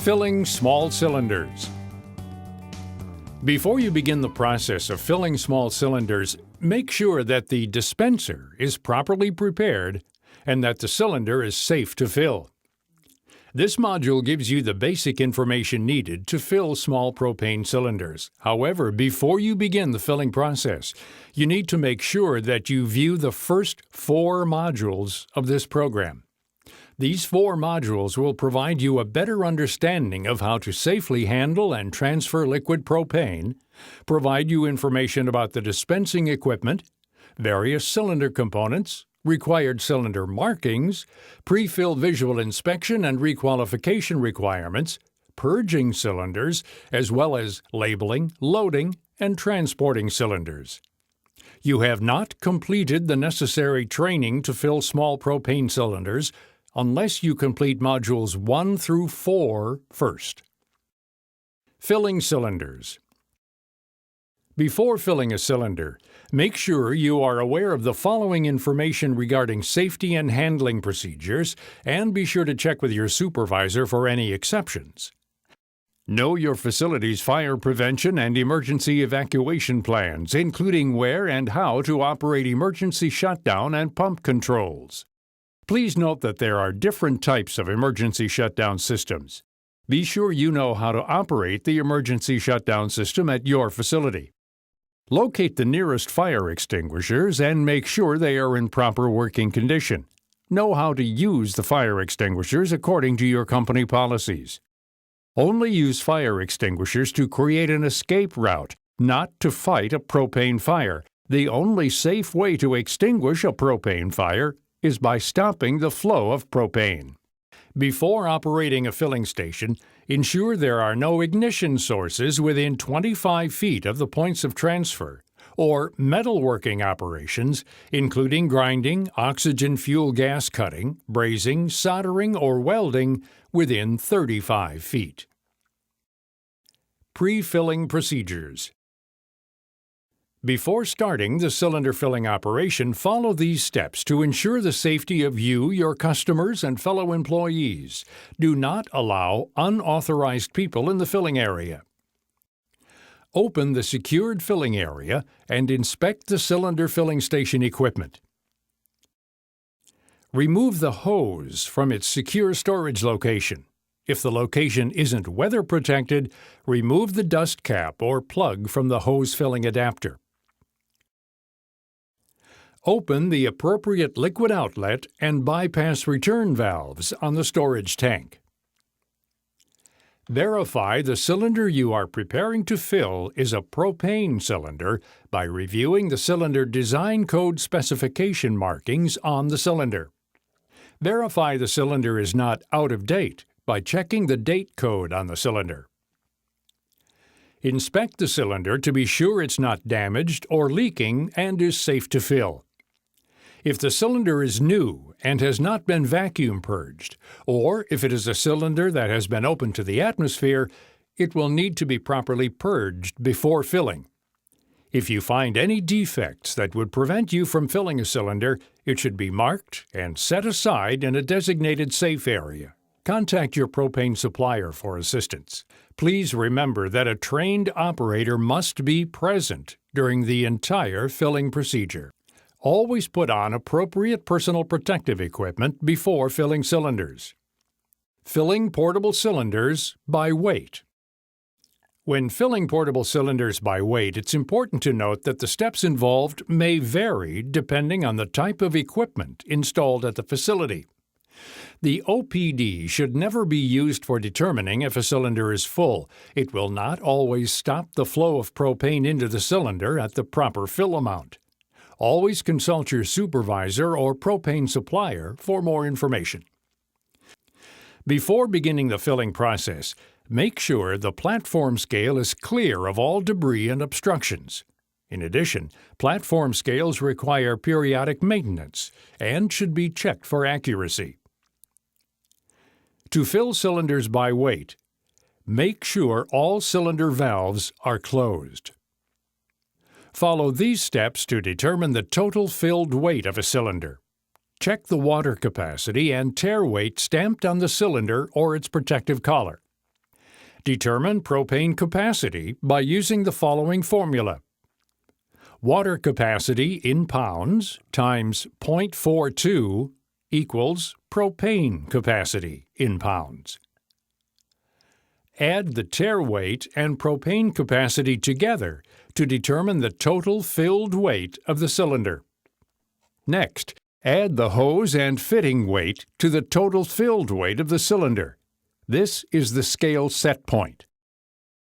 Filling small cylinders. Before you begin the process of filling small cylinders, make sure that the dispenser is properly prepared and that the cylinder is safe to fill. This module gives you the basic information needed to fill small propane cylinders. However, before you begin the filling process, you need to make sure that you view the first 4 modules of this program. These 4 modules will provide you a better understanding of how to safely handle and transfer liquid propane, provide you information about the dispensing equipment, various cylinder components, required cylinder markings, pre-fill visual inspection and requalification requirements, purging cylinders, as well as labeling, loading, and transporting cylinders. You have not completed the necessary training to fill small propane cylinders unless you complete modules 1 through 4 first. Filling cylinders. Before filling a cylinder, make sure you are aware of the following information regarding safety and handling procedures, and be sure to check with your supervisor for any exceptions. Know your facility's fire prevention and emergency evacuation plans, including where and how to operate emergency shutdown and pump controls. Please note that there are different types of emergency shutdown systems. Be sure you know how to operate the emergency shutdown system at your facility. Locate the nearest fire extinguishers and make sure they are in proper working condition. Know how to use the fire extinguishers according to your company policies. Only use fire extinguishers to create an escape route, not to fight a propane fire. The only safe way to extinguish a propane fire is by stopping the flow of propane. Before operating a filling station, ensure there are no ignition sources within 25 feet of the points of transfer, or metalworking operations, including grinding, oxygen fuel gas cutting, brazing, soldering, or welding, within 35 feet. Pre-filling procedures. Before starting the cylinder filling operation, follow these steps to ensure the safety of you, your customers, and fellow employees. Do not allow unauthorized people in the filling area. Open the secured filling area and inspect the cylinder filling station equipment. Remove the hose from its secure storage location. If the location isn't weather protected, remove the dust cap or plug from the hose filling adapter. Open the appropriate liquid outlet and bypass return valves on the storage tank. Verify the cylinder you are preparing to fill is a propane cylinder by reviewing the cylinder design code specification markings on the cylinder. Verify the cylinder is not out of date by checking the date code on the cylinder. Inspect the cylinder to be sure it's not damaged or leaking and is safe to fill. If the cylinder is new and has not been vacuum purged, or if it is a cylinder that has been open to the atmosphere, it will need to be properly purged before filling. If you find any defects that would prevent you from filling a cylinder, it should be marked and set aside in a designated safe area. Contact your propane supplier for assistance. Please remember that a trained operator must be present during the entire filling procedure. Always put on appropriate personal protective equipment before filling cylinders. Filling portable cylinders by weight. When filling portable cylinders by weight, it's important to note that the steps involved may vary depending on the type of equipment installed at the facility. The OPD should never be used for determining if a cylinder is full. It will not always stop the flow of propane into the cylinder at the proper fill amount. Always consult your supervisor or propane supplier for more information. Before beginning the filling process, make sure the platform scale is clear of all debris and obstructions. In addition, platform scales require periodic maintenance and should be checked for accuracy. To fill cylinders by weight, make sure all cylinder valves are closed. Follow these steps to determine the total filled weight of a cylinder. Check the water capacity and tare weight stamped on the cylinder or its protective collar. Determine propane capacity by using the following formula. Water capacity in pounds times 0.42 equals propane capacity in pounds. Add the tare weight and propane capacity together to determine the total filled weight of the cylinder. Next, add the hose and fitting weight to the total filled weight of the cylinder. This is the scale set point.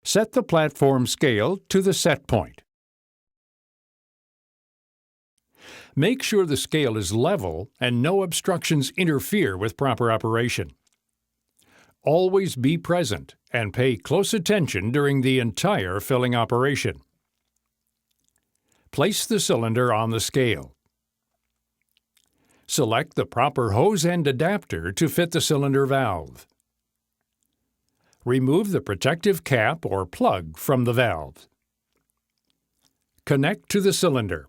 Set the platform scale to the set point. Make sure the scale is level and no obstructions interfere with proper operation. Always be present and pay close attention during the entire filling operation. Place the cylinder on the scale. Select the proper hose end adapter to fit the cylinder valve. Remove the protective cap or plug from the valve. Connect to the cylinder.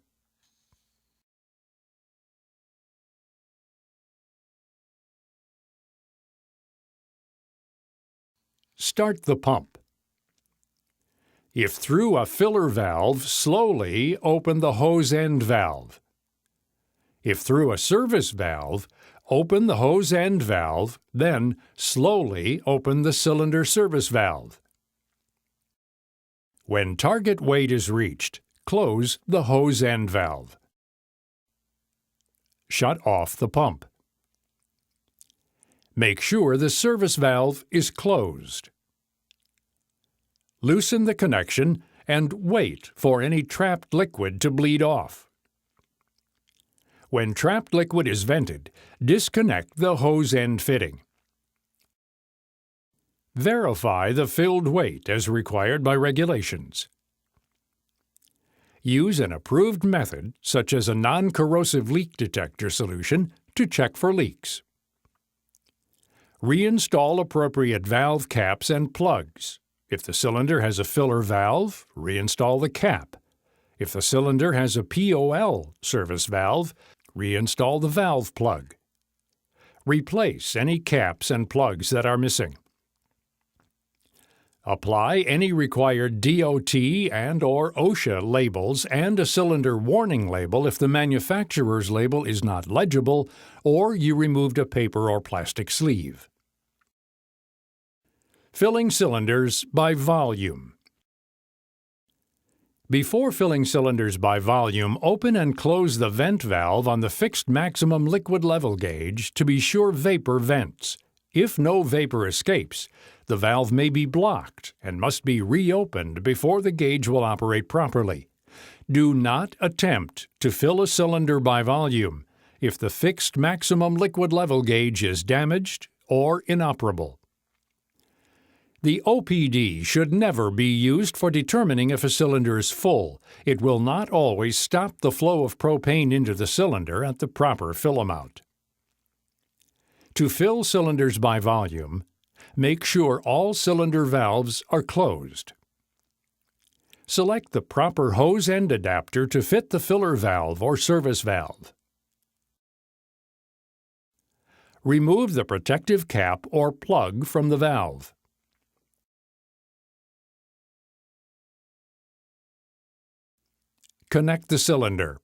Start the pump. If through a filler valve, slowly open the hose end valve. If through a service valve, open the hose end valve, then slowly open the cylinder service valve. When target weight is reached, close the hose end valve. Shut off the pump. Make sure the service valve is closed. Loosen the connection and wait for any trapped liquid to bleed off. When trapped liquid is vented, disconnect the hose end fitting. Verify the filled weight as required by regulations. Use an approved method, such as a non-corrosive leak detector solution, to check for leaks. Reinstall appropriate valve caps and plugs. If the cylinder has a filler valve, reinstall the cap. If the cylinder has a POL service valve, reinstall the valve plug. Replace any caps and plugs that are missing. Apply any required DOT and/or OSHA labels and a cylinder warning label if the manufacturer's label is not legible or you removed a paper or plastic sleeve. Filling cylinders by volume. Before filling cylinders by volume, open and close the vent valve on the fixed maximum liquid level gauge to be sure vapor vents. If no vapor escapes, the valve may be blocked and must be reopened before the gauge will operate properly. Do not attempt to fill a cylinder by volume if the fixed maximum liquid level gauge is damaged or inoperable. The OPD should never be used for determining if a cylinder is full. It will not always stop the flow of propane into the cylinder at the proper fill amount. To fill cylinders by volume, make sure all cylinder valves are closed. Select the proper hose end adapter to fit the filler valve or service valve. Remove the protective cap or plug from the valve. Connect the cylinder.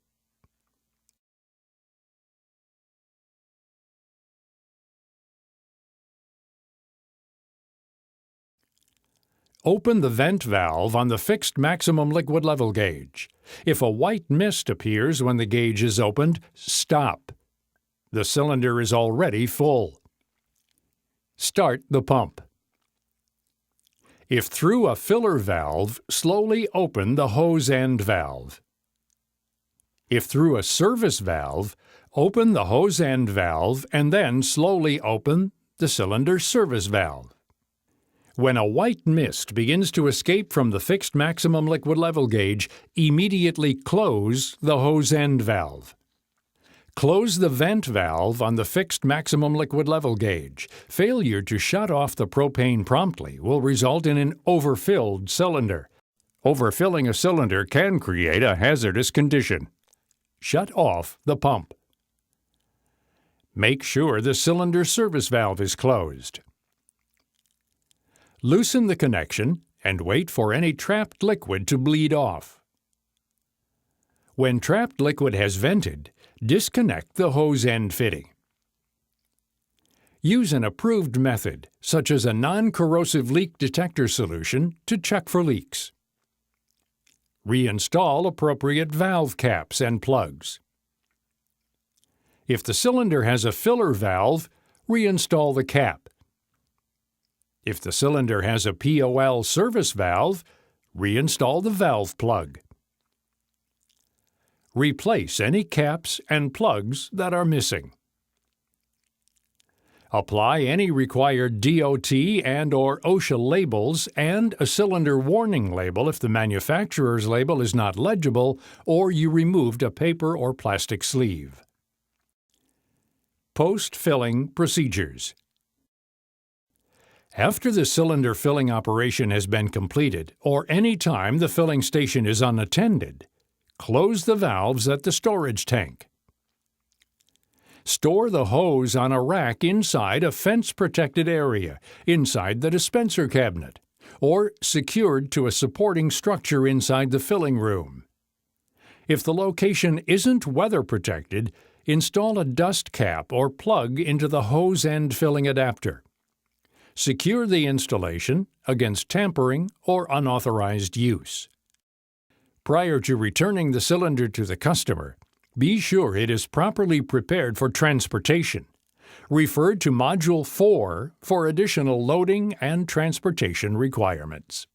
Open the vent valve on the fixed maximum liquid level gauge. If a white mist appears when the gauge is opened, stop. The cylinder is already full. Start the pump. If through a filler valve, slowly open the hose end valve. If through a service valve, open the hose end valve and then slowly open the cylinder service valve. When a white mist begins to escape from the fixed maximum liquid level gauge, immediately close the hose end valve. Close the vent valve on the fixed maximum liquid level gauge. Failure to shut off the propane promptly will result in an overfilled cylinder. Overfilling a cylinder can create a hazardous condition. Shut off the pump. Make sure the cylinder service valve is closed. Loosen the connection and wait for any trapped liquid to bleed off. When trapped liquid has vented, disconnect the hose end fitting. Use an approved method, such as a non-corrosive leak detector solution, to check for leaks. Reinstall appropriate valve caps and plugs. If the cylinder has a filler valve, reinstall the cap. If the cylinder has a POL service valve, reinstall the valve plug. Replace any caps and plugs that are missing. Apply any required DOT and/or OSHA labels and a cylinder warning label if the manufacturer's label is not legible or you removed a paper or plastic sleeve. Post-filling procedures. After the cylinder filling operation has been completed, or any time the filling station is unattended, close the valves at the storage tank. Store the hose on a rack inside a fence-protected area, inside the dispenser cabinet, or secured to a supporting structure inside the filling room. If the location isn't weather-protected, install a dust cap or plug into the hose end filling adapter. Secure the installation against tampering or unauthorized use. Prior to returning the cylinder to the customer, be sure it is properly prepared for transportation. Refer to Module 4 for additional loading and transportation requirements.